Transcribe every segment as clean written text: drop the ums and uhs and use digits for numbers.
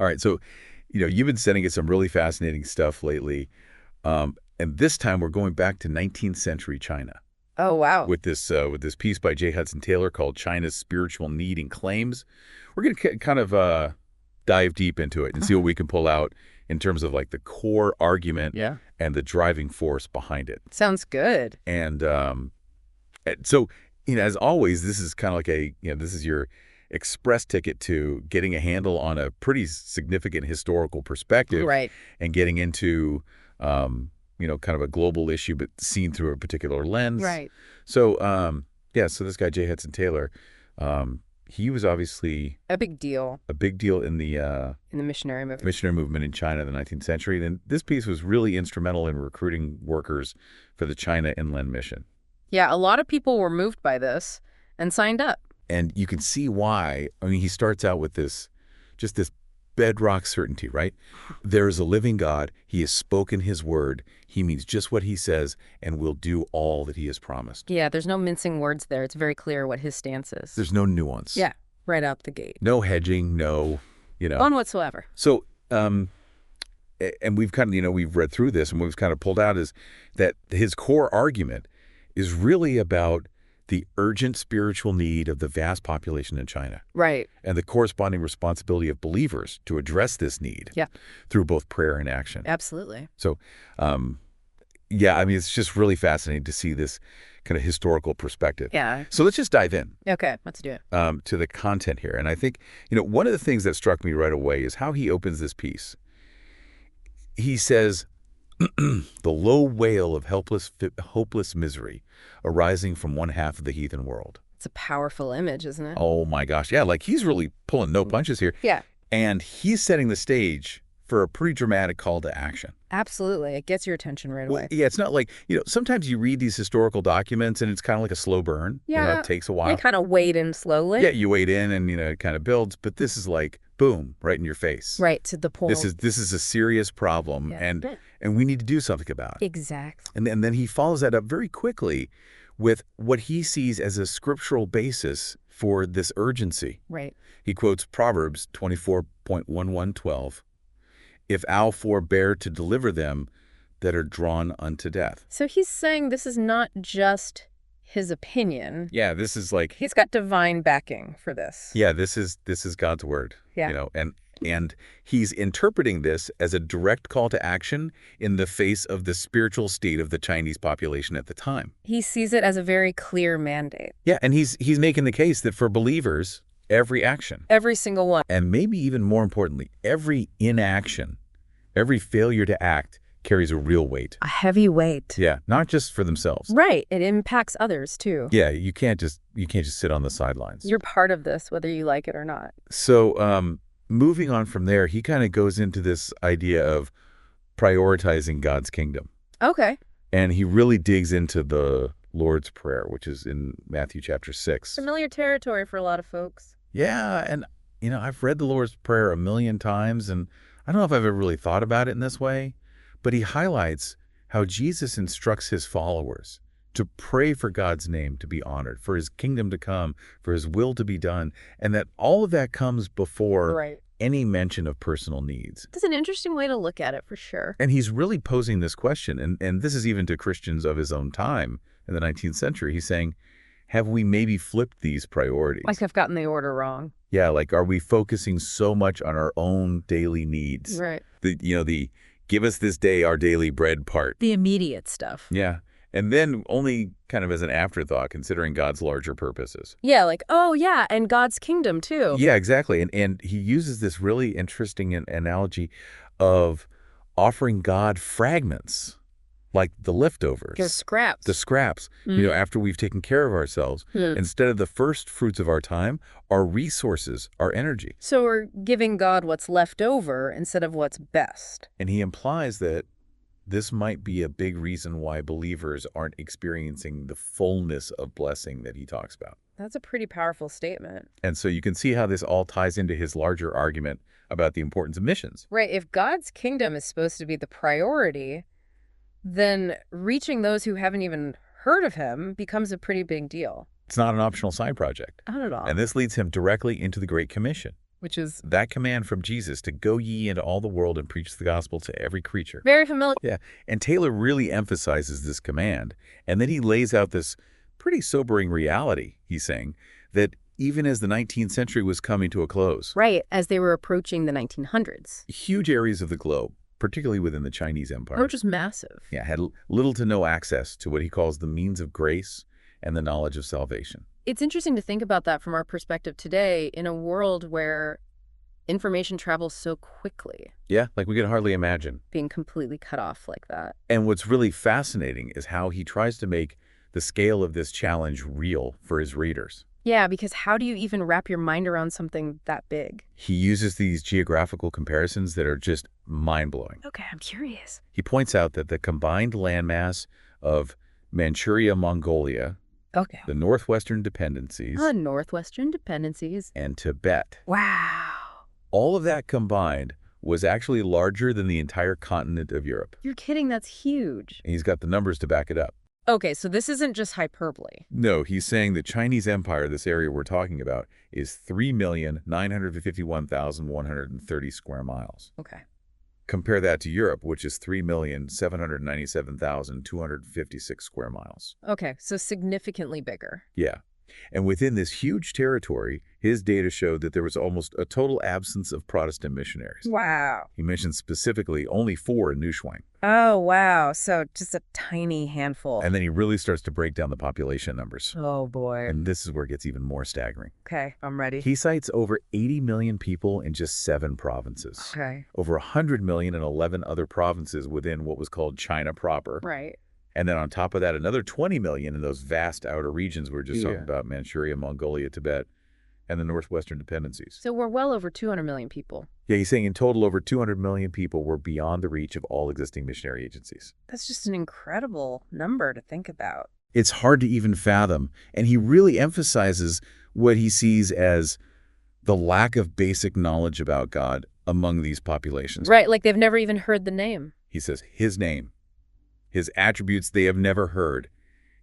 All right, so, you've been sending us some really fascinating stuff lately. And this time we're going back to 19th century China Oh, wow. with this piece by J. Hudson Taylor called China's Spiritual Need and Claims. We're going to kind of dive deep into it and see what we can pull out in terms of like the core argument Yeah. and the driving force behind it. Sounds good. And so, as always, this is kind of like this is your express ticket to getting a handle on a pretty significant historical perspective Right. and getting into, kind of a global issue, but seen through a particular lens. Right. So, so this guy, J. Hudson Taylor, he was obviously A big deal a big deal in the in the missionary movement. missionary movement in China in the 19th century. And this piece was really instrumental in recruiting workers for the China Inland Mission. Yeah, a lot of people were moved by this and signed up. And you can see why. I mean, he starts out with this bedrock certainty, right? There is a living God. He has spoken his word. He means just what he says and will do all that he has promised. Yeah, there's no mincing words there. It's very clear what his stance is. There's no nuance. Yeah, right out the gate. No hedging, no. None whatsoever. So, and we've kind of, we've read through this and what we've kind of pulled out is that his core argument is really about the urgent spiritual need of the vast population in China. Right. And the corresponding responsibility of believers to address this need through both prayer and action. Absolutely. So, it's just really fascinating to see this kind of historical perspective. Yeah. So let's just dive in. Okay, let's do it. To the content here. And I think, one of the things that struck me right away is how he opens this piece. He says, the low wail of hopeless misery arising from one half of the heathen world. It's a powerful image, isn't it? Oh, my gosh. Yeah, like he's really pulling no punches here. Yeah. And he's setting the stage for a pretty dramatic call to action. Absolutely. It gets your attention right away. Well, yeah, it's not like, sometimes you read these historical documents and it's kind of like a slow burn. Yeah. It takes a while. They kind of wade in slowly. Yeah, you wade in and, it kind of builds. But this is like, boom, right in your face. Right, to the point. This is a serious problem, Yeah. and we need to do something about it. Exactly. And then he follows that up very quickly with what he sees as a scriptural basis for this urgency. Right. He quotes Proverbs 24.1112, "If I'll forbear to deliver them that are drawn unto death." So he's saying this is not just his opinion. Yeah, this is like... He's got divine backing for this. Yeah, this is God's word. Yeah. And he's interpreting this as a direct call to action in the face of the spiritual state of the Chinese population at the time. He sees it as a very clear mandate. Yeah, and he's making the case that for believers, every action, Every single one. and maybe even more importantly, every inaction, every failure to act carries a real weight. A heavy weight. Yeah, not just for themselves. Right. It impacts others too. Yeah, you can't just sit on the sidelines. You're part of this, whether you like it or not. So, moving on from there, he kind of goes into this idea of prioritizing God's kingdom. Okay. And he really digs into the Lord's Prayer, which is in Matthew chapter 6. Familiar territory for a lot of folks. Yeah, and, I've read the Lord's Prayer a million times, and I don't know if I've ever really thought about it in this way, but he highlights how Jesus instructs his followers to pray for God's name to be honored, for his kingdom to come, for his will to be done, and that all of that comes before any mention of personal needs. That's an interesting way to look at it, for sure. And he's really posing this question, and this is even to Christians of his own time in the 19th century. He's saying, have we maybe flipped these priorities? Like I've gotten the order wrong. Yeah, like are we focusing so much on our own daily needs? Right. The give us this day our daily bread part. The immediate stuff. Yeah. And then only kind of as an afterthought, considering God's larger purposes. Yeah, like, oh yeah, and God's kingdom too. Yeah, exactly. And he uses this really interesting analogy of offering God fragments, like the leftovers. The scraps. The scraps, after we've taken care of ourselves. Instead of the first fruits of our time, our resources, our energy. So we're giving God what's left over instead of what's best. And he implies that this might be a big reason why believers aren't experiencing the fullness of blessing that he talks about. That's a pretty powerful statement. And so you can see how this all ties into his larger argument about the importance of missions. Right. If God's kingdom is supposed to be the priority, then reaching those who haven't even heard of him becomes a pretty big deal. It's not an optional side project. Not at all. And this leads him directly into the Great Commission. Which is That command from Jesus to go ye into all the world and preach the gospel to every creature. very familiar. Yeah, and Taylor really emphasizes this command, and then he lays out this pretty sobering reality, he's saying, that even as the 19th century was coming to a close, Right, as they were approaching the 1900s. huge areas of the globe, particularly within the Chinese Empire, Which is massive. yeah, had little to no access to what he calls the means of grace and the knowledge of salvation. It's interesting to think about that from our perspective today in a world where information travels so quickly, Yeah, like we could hardly imagine. being completely cut off like that. And what's really fascinating is how he tries to make the scale of this challenge real for his readers. Yeah, because how do you even wrap your mind around something that big? He uses these geographical comparisons that are just mind-blowing. Okay, I'm curious. He points out that the combined landmass of Manchuria, Mongolia, Okay. the northwestern dependencies, Northwestern dependencies. and Tibet, Wow. all of that combined was actually larger than the entire continent of Europe. You're kidding, that's huge. And he's got the numbers to back it up. Okay, so this isn't just hyperbole. No, he's saying the Chinese Empire, this area we're talking about, is 3,951,130 square miles. Okay. Compare that to Europe, which is 3,797,256 square miles. Okay, so significantly bigger. Yeah. And within this huge territory, his data showed that there was almost a total absence of Protestant missionaries. Wow. He mentioned specifically only 4 in New Shuang. Oh, wow. So just a tiny handful. And then he really starts to break down the population numbers. Oh, boy. And this is where it gets even more staggering. Okay, I'm ready. He cites over 80 million people in just 7 provinces. Okay. Over 100 million in 11 other provinces within what was called China proper. Right. And then on top of that, another 20 million in those vast outer regions we were just talking about, Manchuria, Mongolia, Tibet, and the northwestern dependencies. So we're well over 200 million people. Yeah, he's saying in total over 200 million people were beyond the reach of all existing missionary agencies. That's just an incredible number to think about. It's hard to even fathom, and he really emphasizes what he sees as the lack of basic knowledge about God among these populations. Right, like they've never even heard the name. He says, his name, his attributes they have never heard.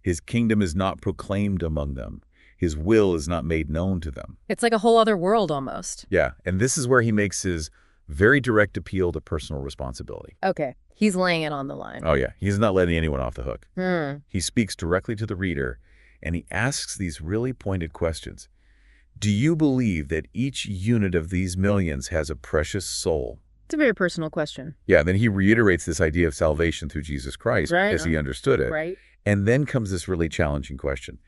His kingdom is not proclaimed among them. His will is not made known to them. It's like a whole other world almost. Yeah, and this is where he makes his very direct appeal to personal responsibility. Okay, he's laying it on the line. Oh yeah, he's not letting anyone off the hook. Hmm. He speaks directly to the reader, and he asks these really pointed questions. Do you believe that each unit of these millions has a precious soul? It's a very personal question. Yeah, then he reiterates this idea of salvation through Jesus Christ as he understood it. Right. And then comes this really challenging question.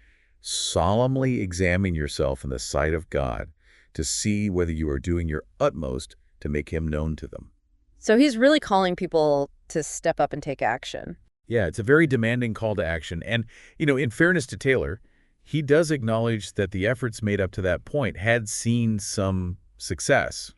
Solemnly examine yourself in the sight of God to see whether you are doing your utmost to make him known to them. So he's really calling people to step up and take action. Yeah, it's a very demanding call to action. And, in fairness to Taylor, he does acknowledge that the efforts made up to that point had seen some success,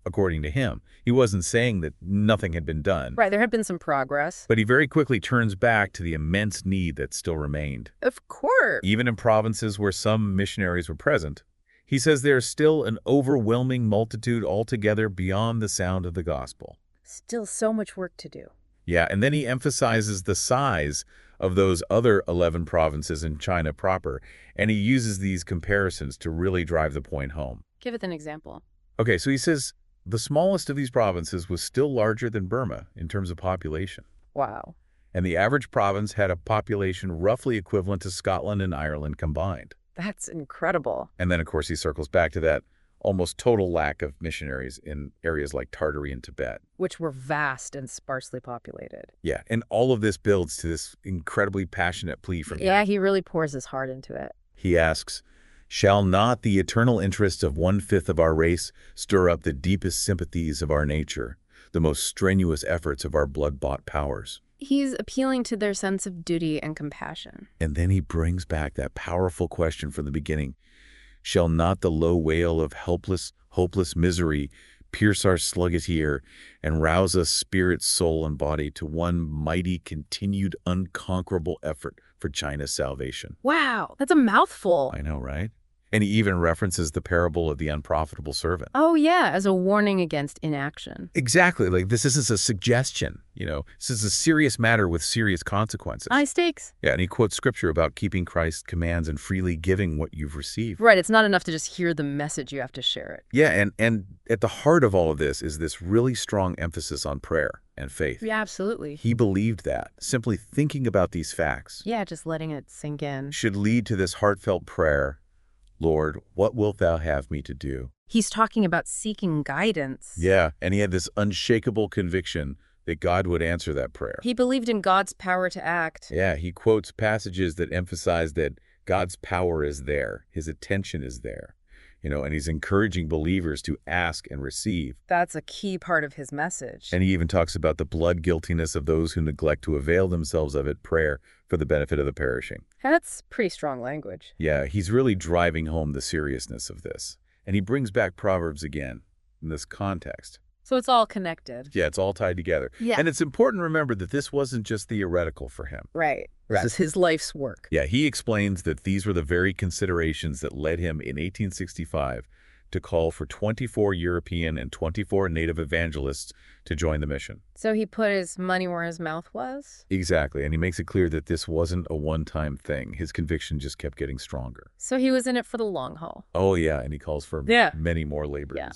according to him. He wasn't saying that nothing had been done. Right, there had been some progress. But he very quickly turns back to the immense need that still remained. Of course. Even in provinces where some missionaries were present, he says there is still an overwhelming multitude altogether beyond the sound of the gospel. Still so much work to do. Yeah, and then he emphasizes the size of those other 11 provinces in China proper, and he uses these comparisons to really drive the point home. Give it an example. Okay, so he says the smallest of these provinces was still larger than Burma in terms of population. Wow. And the average province had a population roughly equivalent to Scotland and Ireland combined. That's incredible. And then, of course, he circles back to that almost total lack of missionaries in areas like Tartary and Tibet. Which were vast and sparsely populated. Yeah, and all of this builds to this incredibly passionate plea from him. Yeah, he really pours his heart into it. He asks, shall not the eternal interests of 1/5 of our race stir up the deepest sympathies of our nature, the most strenuous efforts of our blood-bought powers? He's appealing to their sense of duty and compassion. And then he brings back that powerful question from the beginning. Shall not the low wail of helpless, hopeless misery pierce our sluggish ear and rouse us spirit, soul, and body to one mighty, continued, unconquerable effort for China's salvation? Wow, that's a mouthful. I know, right? And he even references the parable of the unprofitable servant. Oh, yeah, as a warning against inaction. Exactly. Like, this isn't a suggestion, This is a serious matter with serious consequences. High stakes. Yeah, and he quotes scripture about keeping Christ's commands and freely giving what you've received. Right, it's not enough to just hear the message, you have to share it. Yeah, and at the heart of all of this is this really strong emphasis on prayer and faith. Yeah, absolutely. He believed that. Simply thinking about these facts Yeah, just letting it sink in. should lead to this heartfelt prayer, Lord, what wilt thou have me to do? He's talking about seeking guidance. Yeah, and he had this unshakable conviction that God would answer that prayer. He believed in God's power to act. Yeah, he quotes passages that emphasize that God's power is there, his attention is there, and he's encouraging believers to ask and receive. That's a key part of his message. And he even talks about the blood guiltiness of those who neglect to avail themselves of it, prayer for the benefit of the perishing. That's pretty strong language. Yeah, he's really driving home the seriousness of this. And he brings back Proverbs again in this context. So it's all connected. Yeah, it's all tied together. Yeah. And it's important to remember that this wasn't just theoretical for him. Right. This is his life's work. Yeah, he explains that these were the very considerations that led him in 1865 to call for 24 European and 24 native evangelists to join the mission. So he put his money where his mouth was? Exactly, and he makes it clear that this wasn't a one-time thing. His conviction just kept getting stronger. So he was in it for the long haul. Oh, yeah, and he calls for Yeah. many more laborers. Yeah.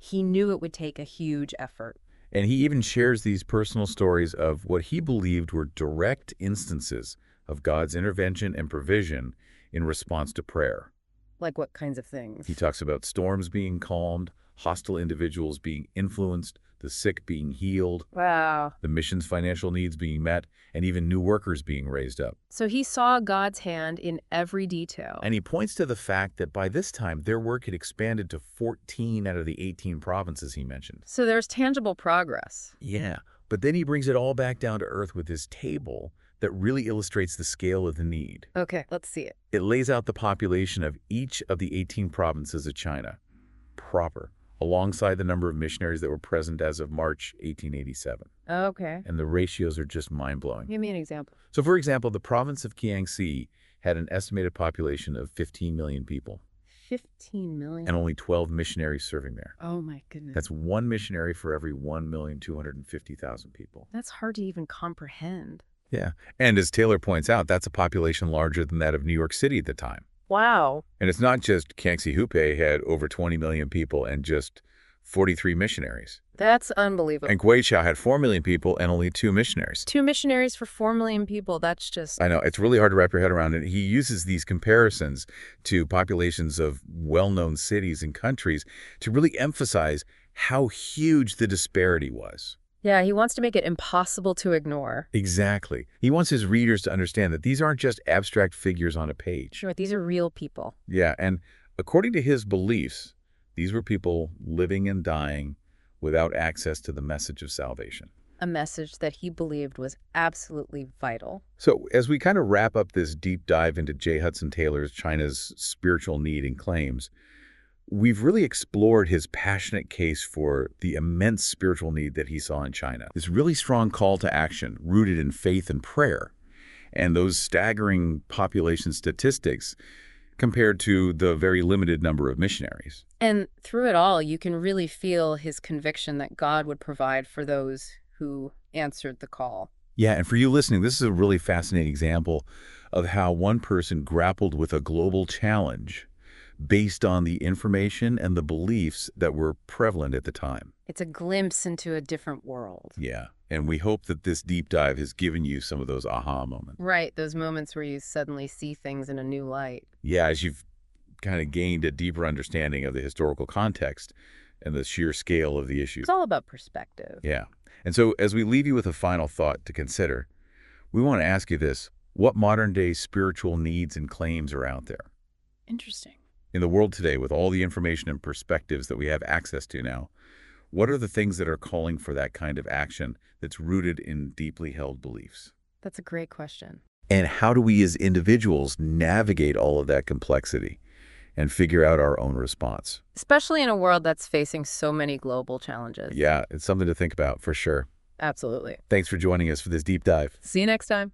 He knew it would take a huge effort. And he even shares these personal stories of what he believed were direct instances of God's intervention and provision in response to prayer. Like what kinds of things? He talks about storms being calmed, hostile individuals being influenced, the sick being healed, Wow. the mission's financial needs being met, and even new workers being raised up. So he saw God's hand in every detail. And he points to the fact that by this time, their work had expanded to 14 out of the 18 provinces he mentioned. So there's tangible progress. Yeah, but then he brings it all back down to earth with his table that really illustrates the scale of the need. Okay, let's see it. It lays out the population of each of the 18 provinces of China, proper, alongside the number of missionaries that were present as of March 1887. Okay. And the ratios are just mind-blowing. Give me an example. So, for example, the province of Jiangxi had an estimated population of 15 million people 15 million. and only 12 missionaries serving there. Oh my goodness. That's one missionary for every 1,250,000 people. That's hard to even comprehend. Yeah. And as Taylor points out, that's a population larger than that of New York City at the time. Wow. And it's not just Jiangxi Hubei had over 20 million people and just 43 missionaries. That's unbelievable. And Guizhou had 4 million people and only 2 missionaries. 2 missionaries for 4 million people. That's just... I know, it's really hard to wrap your head around it. He uses these comparisons to populations of well-known cities and countries to really emphasize how huge the disparity was. Yeah, he wants to make it impossible to ignore. Exactly. He wants his readers to understand that these aren't just abstract figures on a page. Sure, these are real people. Yeah, and according to his beliefs, these were people living and dying without access to the message of salvation. A message that he believed was absolutely vital. So as we kind of wrap up this deep dive into J. Hudson Taylor's China's spiritual need and claims, we've really explored his passionate case for the immense spiritual need that he saw in China. This really strong call to action rooted in faith and prayer, and those staggering population statistics compared to the very limited number of missionaries. And through it all, you can really feel his conviction that God would provide for those who answered the call. Yeah, and for you listening, this is a really fascinating example of how one person grappled with a global challenge based on the information and the beliefs that were prevalent at the time. It's a glimpse into a different world. Yeah, and we hope that this deep dive has given you some of those aha moments. Right, those moments where you suddenly see things in a new light. Yeah, as you've kind of gained a deeper understanding of the historical context and the sheer scale of the issues. It's all about perspective. Yeah, and so as we leave you with a final thought to consider, we want to ask you this: what modern-day spiritual needs and claims are out there? Interesting. In the world today, with all the information and perspectives that we have access to now, what are the things that are calling for that kind of action that's rooted in deeply held beliefs? That's a great question. And how do we as individuals navigate all of that complexity and figure out our own response? Especially in a world that's facing so many global challenges. Yeah, it's something to think about for sure. Absolutely. Thanks for joining us for this deep dive. See you next time.